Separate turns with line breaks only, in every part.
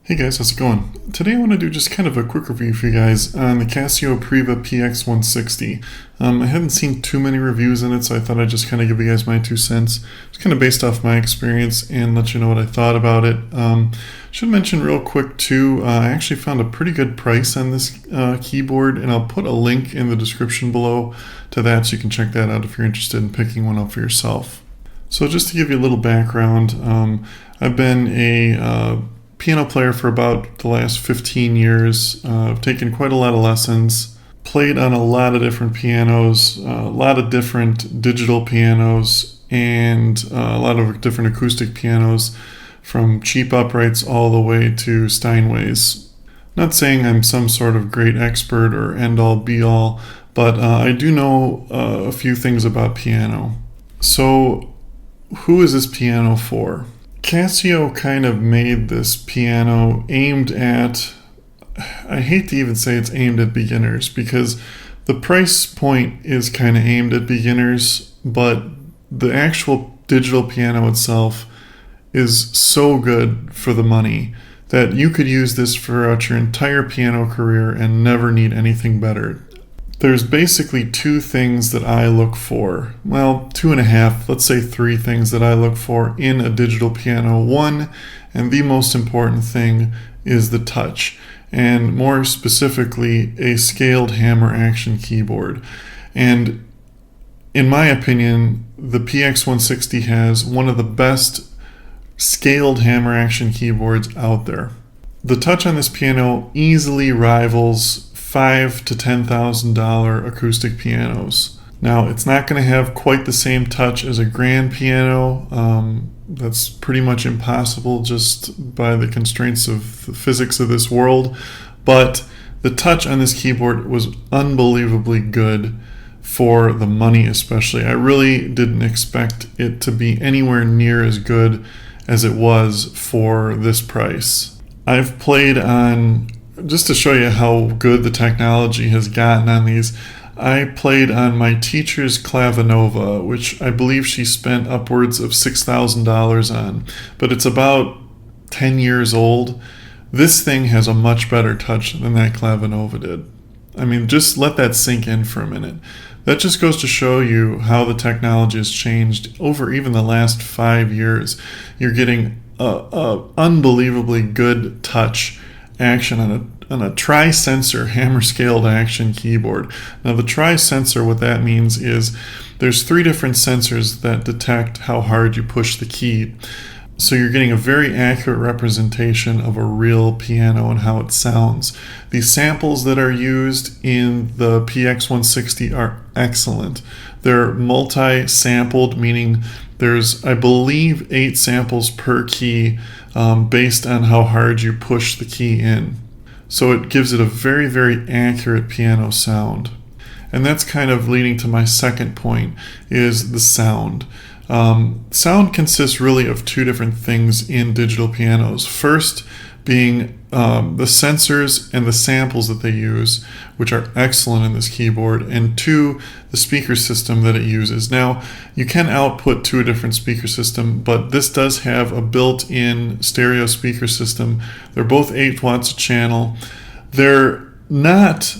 Hey guys, how's it going? Today I want to do just kind of a quick review for you guys on the Casio Privia PX-160. I hadn't seen too many reviews in it, so I thought I'd just kind of give you guys my 2 cents. It's kind of based off my experience and let you know what I thought about it. Should mention real quick too, I actually found a pretty good price on this keyboard, and I'll put a link in the description below to that so you can check that out if you're interested in picking one up for yourself. So just to give you a little background, I've been a piano player for about the last 15 years. I've taken quite a lot of lessons, played on a lot of different pianos, a lot of different digital pianos, and a lot of different acoustic pianos, from cheap uprights all the way to Steinways. Not saying I'm some sort of great expert or end-all be-all, but I do know a few things about piano. So, who is this piano for? Casio kind of made this piano aimed at, I hate to even say it's aimed at beginners, because the price point is kind of aimed at beginners, but the actual digital piano itself is so good for the money that you could use this throughout your entire piano career and never need anything better. There's basically two things that I look for. Well, 2.5, let's say 3 things that I look for in a digital piano. One, and the most important thing, is the touch, and more specifically, a scaled hammer action keyboard. And in my opinion, the PX-160 has one of the best scaled hammer action keyboards out there. The touch on this piano easily rivals $5,000 to $10,000 acoustic pianos. Now, it's not going to have quite the same touch as a grand piano. That's pretty much impossible just by the constraints of the physics of this world. But the touch on this keyboard was unbelievably good for the money, especially. I really didn't expect it to be anywhere near as good as it was for this price. I've played on, just to show you how good the technology has gotten on these, I played on my teacher's Clavinova, which I believe she spent upwards of $6,000 on, but it's about 10 years old. This thing has a much better touch than that Clavinova did. I mean, just let that sink in for a minute. That just goes to show you how the technology has changed over even the last 5 years. You're getting a unbelievably good touch action on a tri-sensor hammer scaled action keyboard. Now the tri-sensor, what that means is there's 3 different sensors that detect how hard you push the key. So you're getting a very accurate representation of a real piano and how it sounds. These samples that are used in the PX-160 are excellent. They're multi-sampled, meaning there's, I believe, 8 samples per key based on how hard you push the key in. So it gives it a very, very accurate piano sound. And that's kind of leading to my second point, is the sound. Sound consists really of 2 different things in digital pianos. First being the sensors and the samples that they use, which are excellent in this keyboard, and 2, the speaker system that it uses. Now, you can output to a different speaker system, but this does have a built-in stereo speaker system. They're both 8 watts a channel. They're not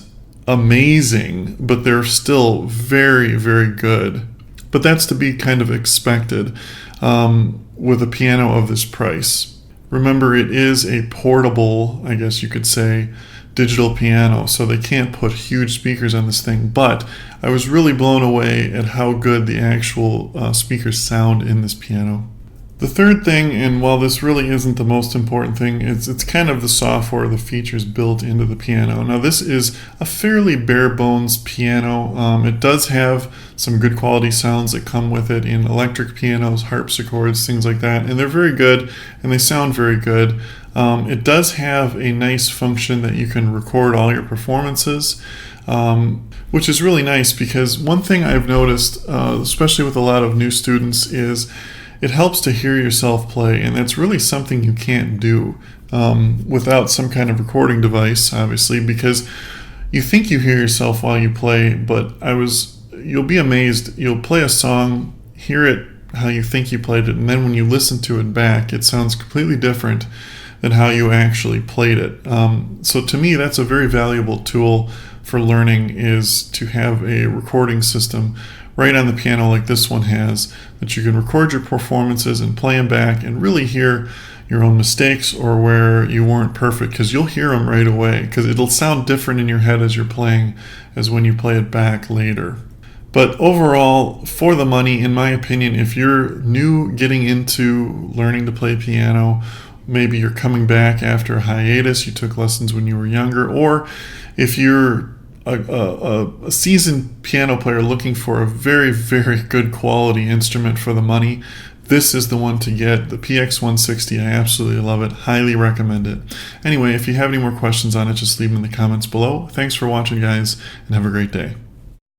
amazing, but they're still very, very good. But that's to be kind of expected with a piano of this price. Remember, it is a portable, I guess you could say, digital piano, so they can't put huge speakers on this thing, but I was really blown away at how good the actual speakers sound in this piano. The third thing, and while this really isn't the most important thing, it's kind of the software, the features built into the piano. Now this is a fairly bare bones piano. It does have some good quality sounds that come with it in electric pianos, harpsichords, things like that, and they're very good and they sound very good. It does have a nice function that you can record all your performances, which is really nice, because one thing I've noticed, especially with a lot of new students, is it helps to hear yourself play, and that's really something you can't do without some kind of recording device, obviously, because you think you hear yourself while you play, but you'll be amazed. You'll play a song, hear it how you think you played it, and then when you listen to it back, it sounds completely different than how you actually played it. So to me, that's a very valuable tool for learning, is to have a recording system right on the piano like this one has, that you can record your performances and play them back and really hear your own mistakes or where you weren't perfect, because you'll hear them right away, because it'll sound different in your head as you're playing as when you play it back later. But overall, for the money, in my opinion, if you're new getting into learning to play piano, maybe you're coming back after a hiatus, you took lessons when you were younger, or if you're a seasoned piano player looking for a very, very good quality instrument for the money, this is the one to get. The PX-160, I absolutely love it. Highly recommend it. Anyway, if you have any more questions on it, just leave them in the comments below. Thanks for watching, guys, and have a great day.